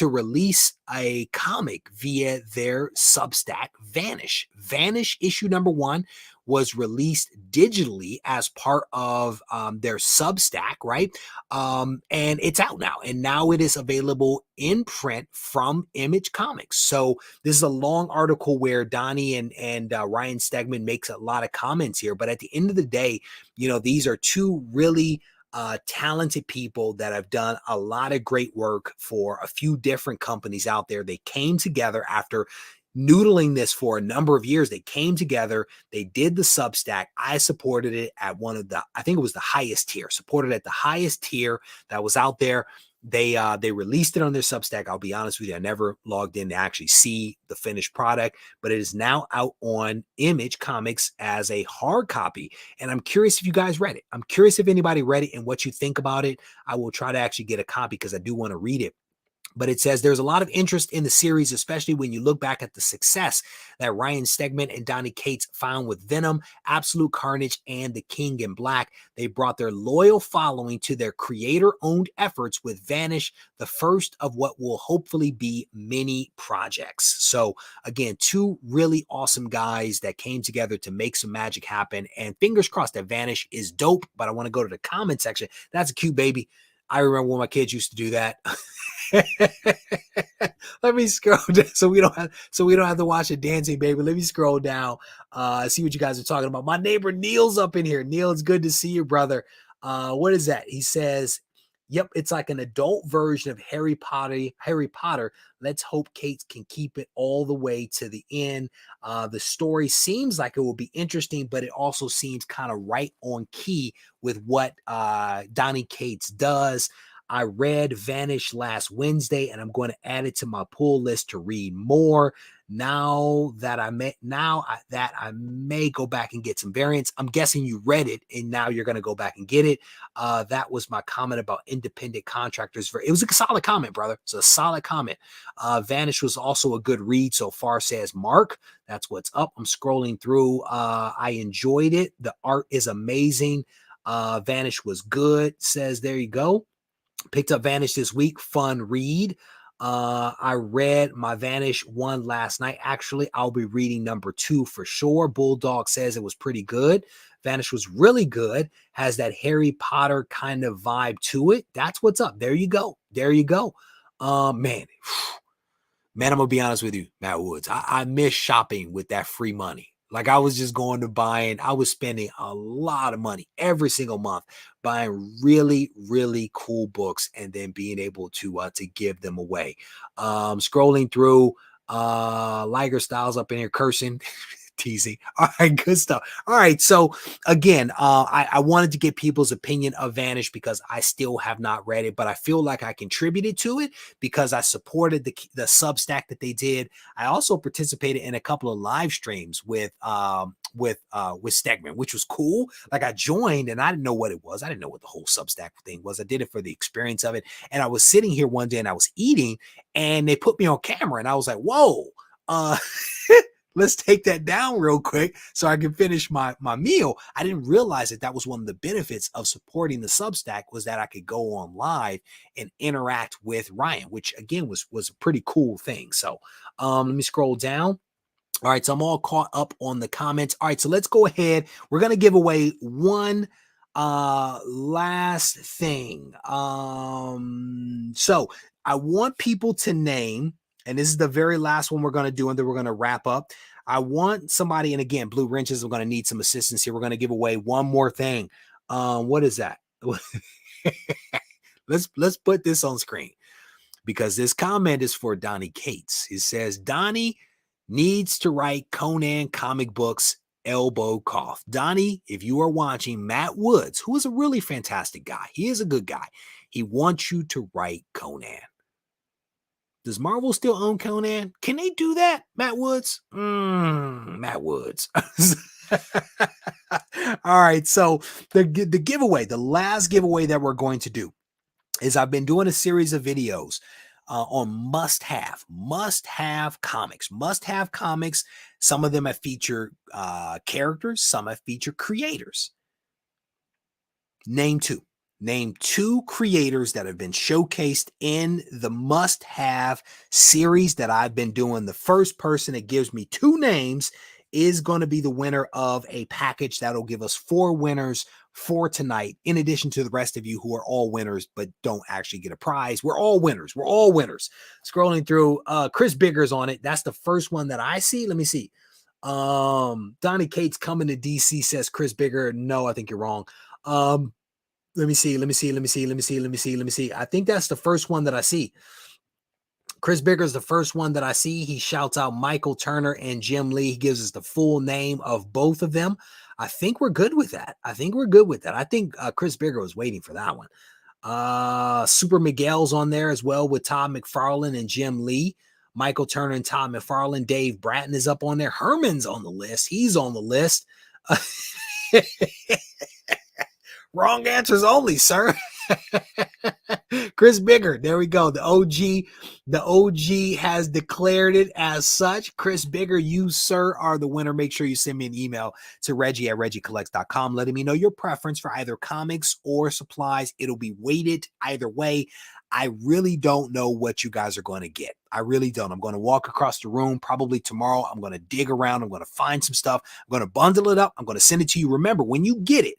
release a comic via their Substack, Vanish. Vanish issue number 1 was released digitally as part of their Substack, right? And it's out now. And now it is available in print from Image Comics. So this is a long article where Donnie and Ryan Stegman makes a lot of comments here. But at the end of the day, these are 2 really talented people that have done a lot of great work for a few different companies out there. They came together after noodling this for a number of years. They came together. They did the Substack. I supported it at I think it was the highest tier, supported at the highest tier that was out there. They released it on their Substack. I'll be honest with you, I never logged in to actually see the finished product, but it is now out on Image Comics as a hard copy. And I'm curious if you guys read it. I'm curious if anybody read it and what you think about it. I will try to actually get a copy because I do want to read it. But it says there's a lot of interest in the series, especially when you look back at the success that Ryan Stegman and Donnie Cates found with Venom, Absolute Carnage, and The King in Black. They brought their loyal following to their creator-owned efforts with Vanish, the first of what will hopefully be many projects. So again, 2 really awesome guys that came together to make some magic happen. And fingers crossed that Vanish is dope. But I want to go to the comment section. That's a cute baby. I remember when my kids used to do that. Let me scroll down so we don't have to watch a dancing baby. Let me scroll down, see what you guys are talking about. My neighbor Neil's up in here. Neil, it's good to see you, brother. What is that? He says, yep, it's like an adult version of Harry Potter. Let's hope Kate can keep it all the way to the end. The story seems like it will be interesting, but it also seems kind of right on key with what Donny Cates does. I read Vanish last Wednesday, and I'm going to add it to my pull list to read more. Now that I may go back and get some variants. I'm guessing you read it, and now you're going to go back and get it. That was my comment about independent contractors. It was a solid comment, brother. It's a solid comment. Vanish was also a good read so far, says Mark. That's what's up. I'm scrolling through. I enjoyed it. The art is amazing. Vanish was good, says there you go. Picked up Vanish this week. Fun read. I read my Vanish one last night. Actually, I'll be reading number 2 for sure. Bulldog says it was pretty good. Vanish was really good. Has that Harry Potter kind of vibe to it. That's what's up. There you go. There you go. Man, I'm gonna be honest with you, Matt Woods. I miss shopping with that free money. Like I was just going to buying, I was spending a lot of money every single month buying really, really cool books and then being able to give them away. Scrolling through Liger Styles up in here cursing. Teasing. All right, good stuff. All right, so again, I wanted to get people's opinion of Vanish because I still have not read it, but I feel like I contributed to it because I supported the Substack that they did. I also participated in a couple of live streams with Stegman, which was cool. Like I joined and I didn't know what it was. I didn't know what the whole Substack thing was. I did it for the experience of it. And I was sitting here one day and I was eating and they put me on camera and I was like, whoa, let's take that down real quick so I can finish my meal. I didn't realize that was one of the benefits of supporting the Substack was that I could go on live and interact with Ryan, which again was a pretty cool thing. So let me scroll down. All right, so I'm all caught up on the comments. All right, so let's go ahead. We're going to give away one last thing. So I want people to name, and this is the very last one we're going to do, and then we're going to wrap up. I want somebody, and again, Blue Wrenches, I'm going to need some assistance here. We're going to give away one more thing. What is that? Let's put this on screen because this comment is for Donny Cates. It says, Donny needs to write Conan comic books, elbow cough. Donny, if you are watching, Matt Woods, who is a really fantastic guy, he is a good guy. He wants you to write Conan. Does Marvel still own Conan? Can they do that, Matt Woods? Matt Woods. All right, so the giveaway, the last giveaway that we're going to do is I've been doing a series of videos on must-have comics. Must-have comics. Some of them have featured characters. Some have featured creators. Name two. Name 2 creators that have been showcased in the must-have series that I've been doing. The first person that gives me 2 names is going to be the winner of a package that'll give us 4 winners for tonight, in addition to the rest of you who are all winners but don't actually get a prize. We're all winners. We're all winners. Scrolling through, Chris Bigger's on it. That's the first one that I see. Let me see. Donny Cates coming to DC, says Chris Bigger. No, I think you're wrong. Let me see. I think that's the first one that I see. Chris Bigger is the first one that I see. He shouts out Michael Turner and Jim Lee. He gives us the full name of both of them. I think we're good with that. I think Chris Bigger was waiting for that one. Super Miguel's on there as well with Todd McFarlane and Jim Lee. Michael Turner and Todd McFarlane. Dave Bratton is up on there. Herman's on the list. He's on the list. Wrong answers only, sir. Chris Bigger. There we go. The OG has declared it as such. Chris Bigger, you, sir, are the winner. Make sure you send me an email to Regie@RegieCollects.com, letting me know your preference for either comics or supplies. It'll be weighted either way. I really don't know what you guys are going to get. I really don't. I'm going to walk across the room probably tomorrow. I'm going to dig around. I'm going to find some stuff. I'm going to bundle it up. I'm going to send it to you. Remember, when you get it,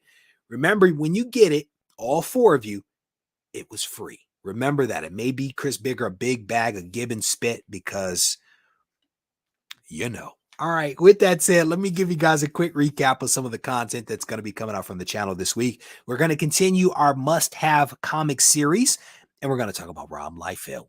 all 4 of you, it was free. Remember that. It may be Chris Bigger, a big bag of Gibbon spit because, you know. All right, with that said, let me give you guys a quick recap of some of the content that's going to be coming out from the channel this week. We're going to continue our must-have comic series, and we're going to talk about Rob Liefeld.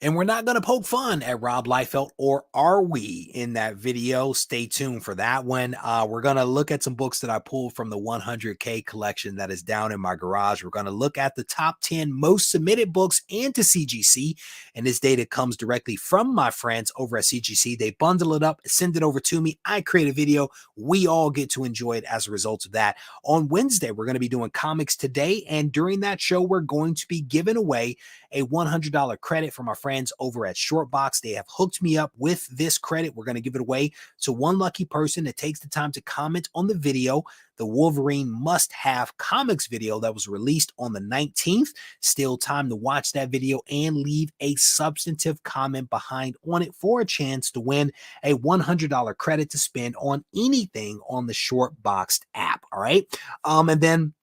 And we're not going to poke fun at Rob Liefeld, or are we, in that video? Stay tuned for that one. We're going to look at some books that I pulled from the 100K collection that is down in my garage. We're going to look at the top 10 most submitted books into CGC. And this data comes directly from my friends over at CGC. They bundle it up, send it over to me. I create a video. We all get to enjoy it as a result of that. On Wednesday, we're going to be doing Comics Today. And during that show, we're going to be giving away a $100 credit from our friends over at Shortbox. They have hooked me up with this credit. We're going to give it away to one lucky person that takes the time to comment on the video, the Wolverine must-have comics video that was released on the 19th. Still time to watch that video and leave a substantive comment behind on it for a chance to win a $100 credit to spend on anything on the Shortbox app. All right. And then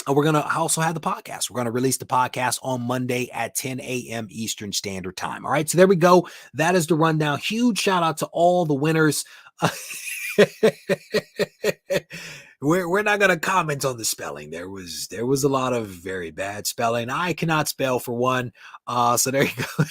we're going to also have the podcast. We're going to release the podcast on Monday at 10 a.m. Eastern Standard Time. All right. So there we go. That is the rundown. Huge shout out to all the winners. We're not going to comment on the spelling. There was a lot of very bad spelling. I cannot spell for one. So there you go.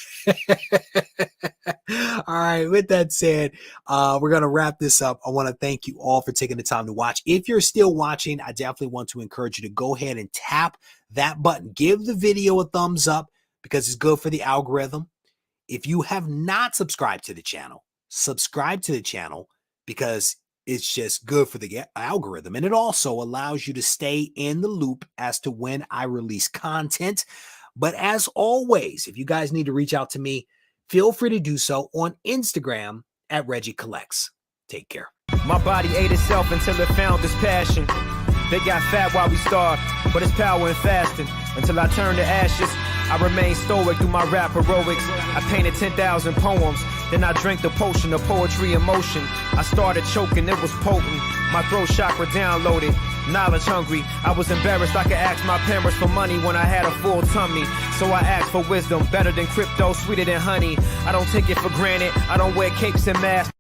All right. With that said, we're going to wrap this up. I want to thank you all for taking the time to watch. If you're still watching, I definitely want to encourage you to go ahead and tap that button. Give the video a thumbs up because it's good for the algorithm. If you have not subscribed to the channel, subscribe to the channel because it's just good for the algorithm. And it also allows you to stay in the loop as to when I release content. But as always, if you guys need to reach out to me, feel free to do so on Instagram at Regie Collects. Take care. My body ate itself until it found its passion. They got fat while we starved, but it's power in fasting. Until I turn to ashes, I remain stoic through my rap heroics. I painted 10,000 poems, then I drank the potion of poetry in motion. I started choking, it was potent. My throat chakra downloaded, knowledge hungry. I was embarrassed I could ask my parents for money when I had a full tummy. So I asked for wisdom, better than crypto, sweeter than honey. I don't take it for granted, I don't wear capes and masks.